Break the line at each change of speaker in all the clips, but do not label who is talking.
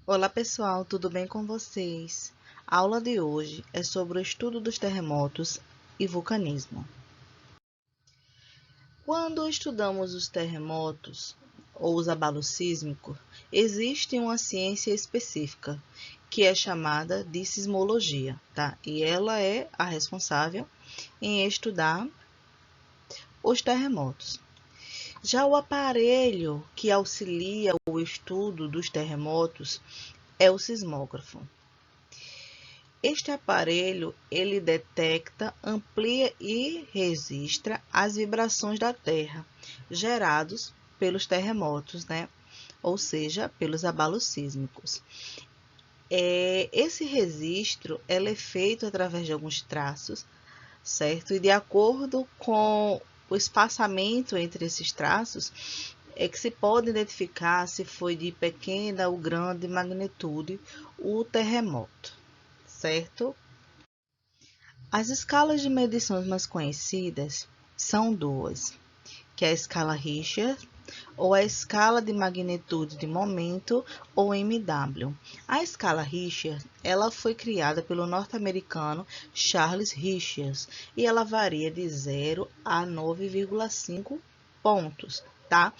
Olá pessoal, tudo bem com vocês? A aula de hoje é sobre o estudo dos terremotos e vulcanismo. Quando estudamos os terremotos ou os abalos sísmicos, existe uma ciência específica que é chamada de sismologia, tá? E ela é a responsável em estudar os terremotos. Já o aparelho que auxilia o estudo dos terremotos é o sismógrafo. Este aparelho, ele detecta, amplia e registra as vibrações da Terra gerados pelos terremotos, né? Ou seja, pelos abalos sísmicos. Esse registro é feito através de alguns traços, certo? E de acordo com o espaçamento entre esses traços, é que se pode identificar se foi de pequena ou grande magnitude o terremoto, certo? As escalas de medições mais conhecidas são duas, que é a escala Richter ou a escala de magnitude de momento ou MW. A escala Richter, ela foi criada pelo norte-americano Charles Richter e ela varia de 0 a 9,5 pontos, tá?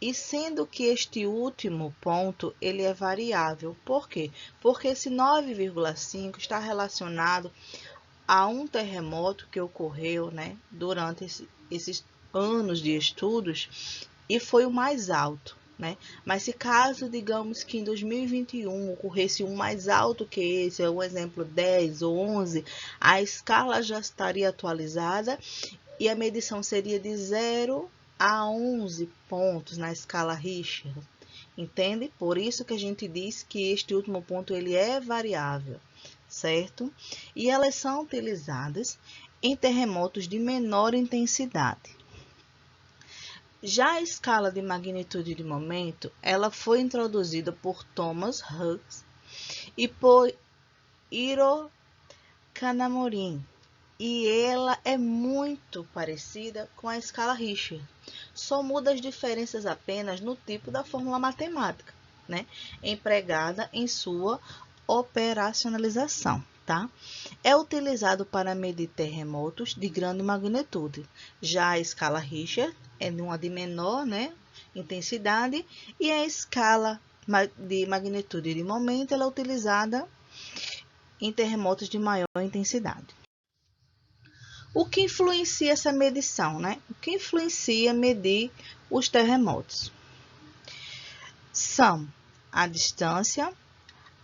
E sendo que este último ponto ele é variável. Por quê? Porque esse 9,5 está relacionado a um terremoto que ocorreu, né, durante esses anos de estudos e foi o mais alto, né? Mas se caso, digamos que em 2021 ocorresse um mais alto que esse, é um exemplo 10 ou 11, a escala já estaria atualizada e a medição seria de 0 a 11 pontos na escala Richter, entende? Por isso que a gente diz que este último ponto ele é variável, certo? E elas são utilizadas em terremotos de menor intensidade. Já a escala de magnitude de momento, ela foi introduzida por Thomas Hughes e por Hiro Kanamori, e ela é muito parecida com a escala Richter. Só muda as diferenças apenas no tipo da fórmula matemática, né, empregada em sua operacionalização, tá? É utilizado para medir terremotos de grande magnitude. Já a escala Richter é uma de menor, né, intensidade, e a escala de magnitude de momento ela é utilizada em terremotos de maior intensidade. O que influencia essa medição, né? O que influencia medir os terremotos? São a distância,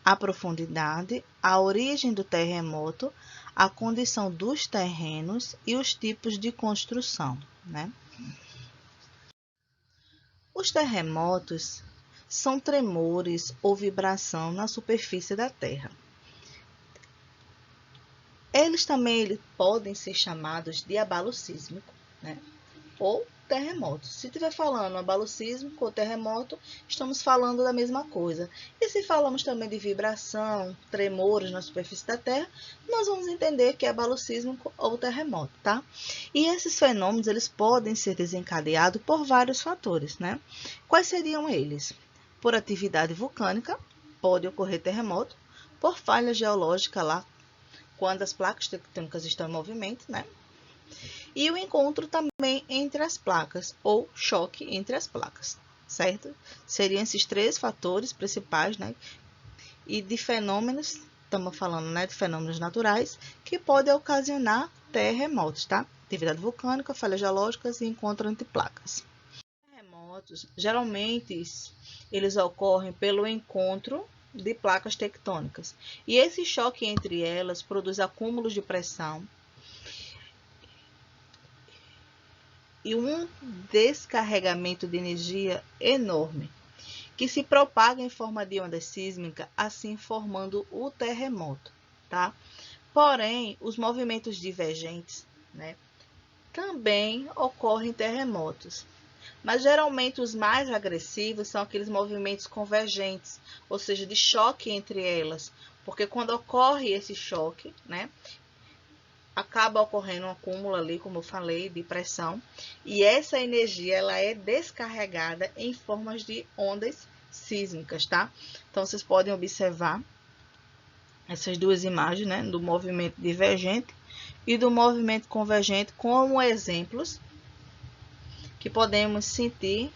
a profundidade, a origem do terremoto, a condição dos terrenos e os tipos de construção, né? Os terremotos são tremores ou vibração na superfície da Terra. Eles também podem ser chamados de abalo sísmico, né? Ou terremoto. Se estiver falando abalo sísmico ou terremoto, estamos falando da mesma coisa. E se falamos também de vibração, tremores na superfície da Terra, nós vamos entender que é abalo sísmico ou terremoto, tá? E esses fenômenos, eles podem ser desencadeados por vários fatores, né? Quais seriam eles? Por atividade vulcânica, pode ocorrer terremoto, por falha geológica lá, quando as placas tectônicas estão em movimento, né? E o encontro também entre as placas, ou choque entre as placas, certo? Seriam esses três fatores principais, né? E de fenômenos, estamos falando, né, de fenômenos naturais, que podem ocasionar terremotos, tá? Atividade vulcânica, falhas geológicas e encontro entre placas. Terremotos, geralmente, eles ocorrem pelo encontro de placas tectônicas. E esse choque entre elas produz acúmulos de pressão e um descarregamento de energia enorme, que se propaga em forma de onda sísmica, assim formando o terremoto, tá? Porém, os movimentos divergentes, né, também ocorrem terremotos. Mas geralmente os mais agressivos são aqueles movimentos convergentes, ou seja, de choque entre elas, porque quando ocorre esse choque, né, acaba ocorrendo um acúmulo ali, como eu falei, de pressão, e essa energia ela é descarregada em formas de ondas sísmicas, tá? Então, vocês podem observar essas duas imagens, né, do movimento divergente e do movimento convergente como exemplos que podemos sentir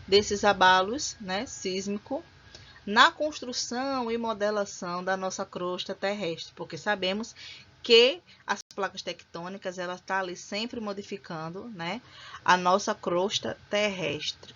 desses abalos, né, sísmico na construção e modelação da nossa crosta terrestre, porque sabemos que as placas tectônicas ela está ali sempre modificando, né, a nossa crosta terrestre.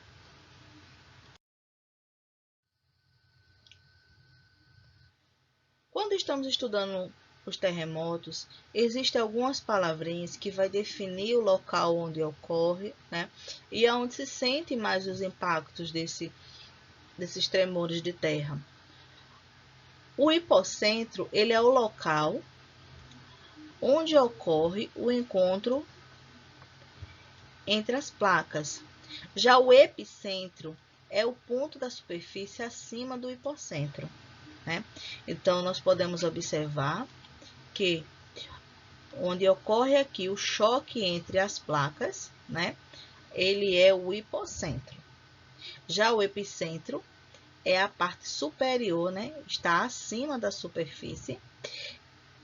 Quando estamos estudando os terremotos, existem algumas palavrinhas que vai definir o local onde ocorre, né, e aonde se sente mais os impactos desses tremores de terra. O hipocentro, ele é o local onde ocorre o encontro entre as placas. Já o epicentro é o ponto da superfície acima do hipocentro, né? Então, nós podemos observar que onde ocorre aqui o choque entre as placas, né? Ele é o hipocentro. Já o epicentro é a parte superior, né? Está acima da superfície.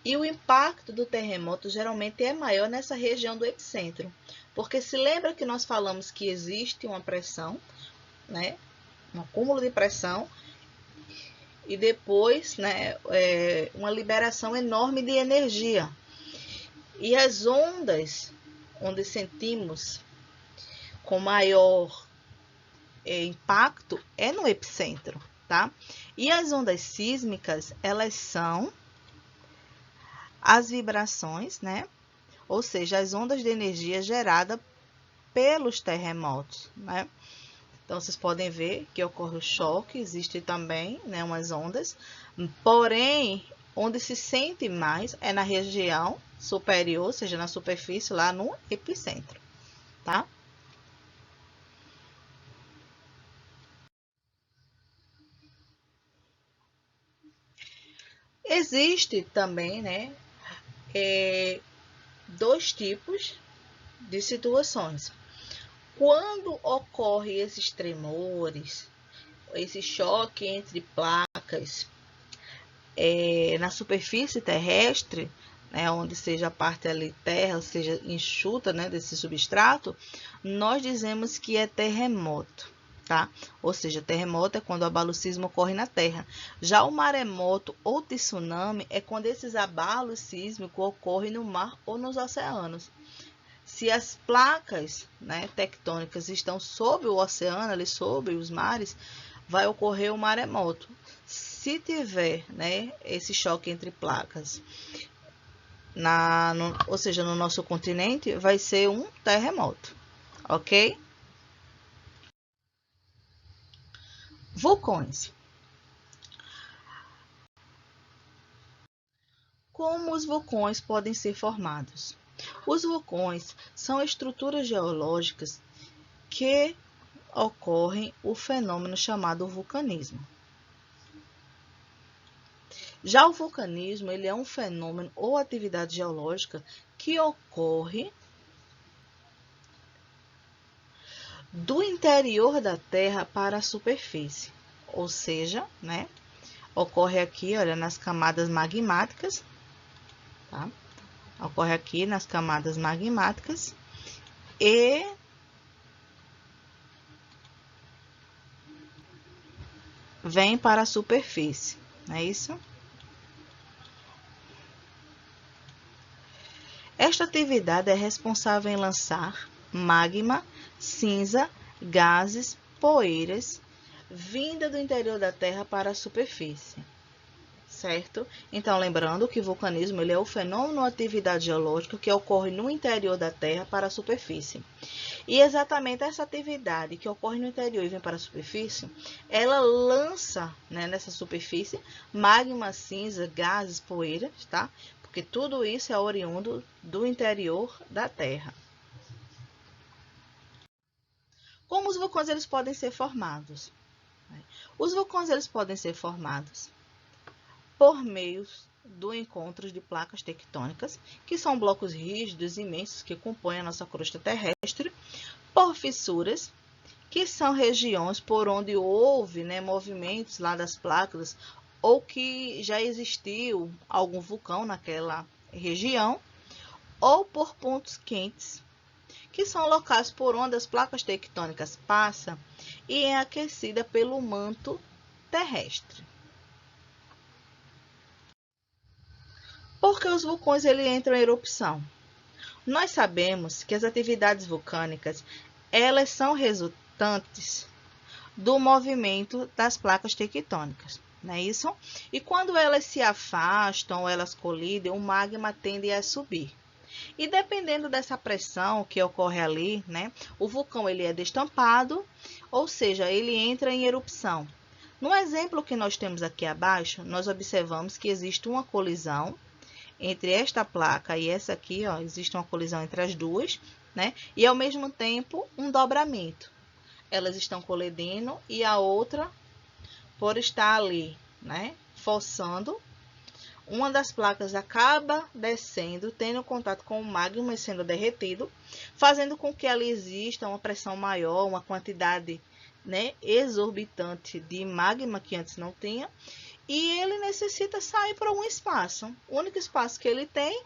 E o impacto do terremoto geralmente é maior nessa região do epicentro. Porque se lembra que nós falamos que existe uma pressão, né? Um acúmulo de pressão e depois, né, uma liberação enorme de energia. E as ondas, onde sentimos com maior impacto, é no epicentro, tá? E as ondas sísmicas, elas são as vibrações, né? Ou seja, as ondas de energia geradas pelos terremotos, né? Então, vocês podem ver que ocorre o choque, existe também, né, umas ondas, porém, onde se sente mais é na região superior, ou seja, na superfície, lá no epicentro, tá? Existe também, né, dois tipos de situações. Quando ocorre esses tremores, esse choque entre placas na superfície terrestre, né, onde seja a parte ali terra, ou seja, enxuta, né, desse substrato, nós dizemos que é terremoto, tá? Ou seja, terremoto é quando o abalo sísmico ocorre na terra. Já o maremoto ou tsunami é quando esses abalos sísmicos ocorrem no mar ou nos oceanos. Se as placas, né, tectônicas estão sob o oceano, ali sob os mares, vai ocorrer o maremoto. Se tiver, né, esse choque entre placas, ou seja, no nosso continente, vai ser um terremoto, ok? Vulcões. Como os vulcões podem ser formados? Os vulcões são estruturas geológicas que ocorrem o fenômeno chamado vulcanismo. Já o vulcanismo, ele é um fenômeno ou atividade geológica que ocorre do interior da Terra para a superfície, ou seja, né, ocorre aqui, olha, nas camadas magmáticas, tá? Ocorre aqui nas camadas magmáticas e vem para a superfície, não é isso? Esta atividade é responsável em lançar magma, cinza, gases, poeiras, vinda do interior da Terra para a superfície, certo? Então, lembrando que o vulcanismo ele é o fenômeno ou atividade geológica que ocorre no interior da Terra para a superfície. E exatamente essa atividade que ocorre no interior e vem para a superfície, ela lança, né, nessa superfície magma, cinza, gases, poeiras, tá? Porque tudo isso é oriundo do interior da Terra. Como os vulcões eles podem ser formados? Os vulcões eles podem ser formados por meio do encontro de placas tectônicas, que são blocos rígidos imensos que compõem a nossa crosta terrestre, por fissuras, que são regiões por onde houve, né, movimentos lá das placas, ou que já existiu algum vulcão naquela região, ou por pontos quentes, que são locais por onde as placas tectônicas passam e é aquecida pelo manto terrestre. Por que os vulcões entram em erupção? Nós sabemos que as atividades vulcânicas elas são resultantes do movimento das placas tectônicas, não é isso? E quando elas se afastam, elas colidem, o magma tende a subir. E dependendo dessa pressão que ocorre ali, né, o vulcão ele é destampado, ou seja, ele entra em erupção. No exemplo que nós temos aqui abaixo, nós observamos que existe uma colisão entre esta placa e essa aqui, ó, existe uma colisão entre as duas, né? E ao mesmo tempo um dobramento. Elas estão colidindo e a outra, por estar ali, né, forçando, uma das placas acaba descendo, tendo contato com o magma e sendo derretido, fazendo com que ali exista uma pressão maior, uma quantidade, né, exorbitante de magma que antes não tinha, e ele necessita sair para um espaço. O único espaço que ele tem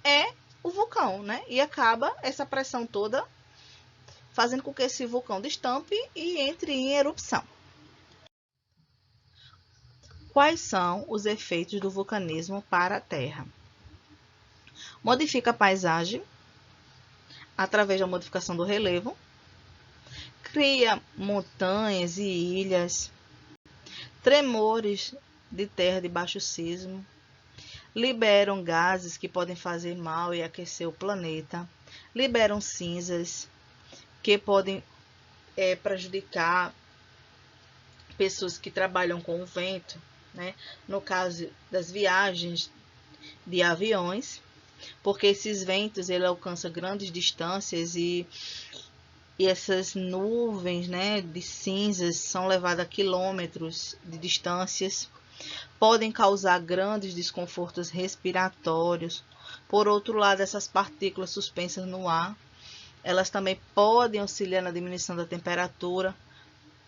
é o vulcão, né? E acaba essa pressão toda fazendo com que esse vulcão destampe e entre em erupção. Quais são os efeitos do vulcanismo para a Terra? Modifica a paisagem através da modificação do relevo, cria montanhas e ilhas, tremores de terra de baixo sismo, liberam gases que podem fazer mal e aquecer o planeta, liberam cinzas que podem prejudicar pessoas que trabalham com o vento, né? No caso das viagens de aviões, porque esses ventos ele alcançam grandes distâncias e essas nuvens, né, de cinzas são levadas a quilômetros de distâncias, podem causar grandes desconfortos respiratórios. Por outro lado, essas partículas suspensas no ar, elas também podem auxiliar na diminuição da temperatura,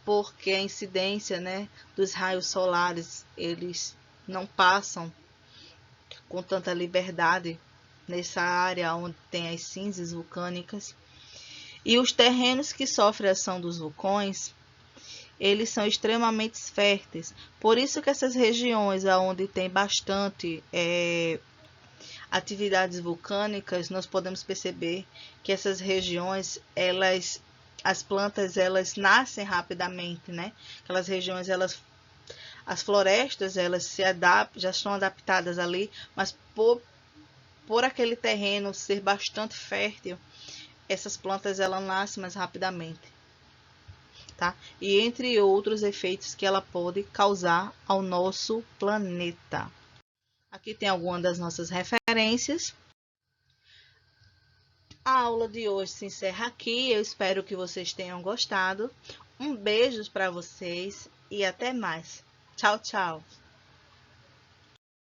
porque a incidência, né, dos raios solares, eles não passam com tanta liberdade nessa área onde tem as cinzas vulcânicas. E os terrenos que sofrem a ação dos vulcões, eles são extremamente férteis. Por isso que essas regiões onde tem bastante atividades vulcânicas, nós podemos perceber que essas regiões, as plantas, elas nascem rapidamente, né? Aquelas regiões, as florestas, elas se adaptam, já estão adaptadas ali, mas por aquele terreno ser bastante fértil, essas plantas elas nascem mais rapidamente, tá? E entre outros efeitos que ela pode causar ao nosso planeta. Aqui tem algumas das nossas referências. A aula de hoje se encerra aqui. Eu espero que vocês tenham gostado. Um beijo para vocês e até mais. Tchau, tchau.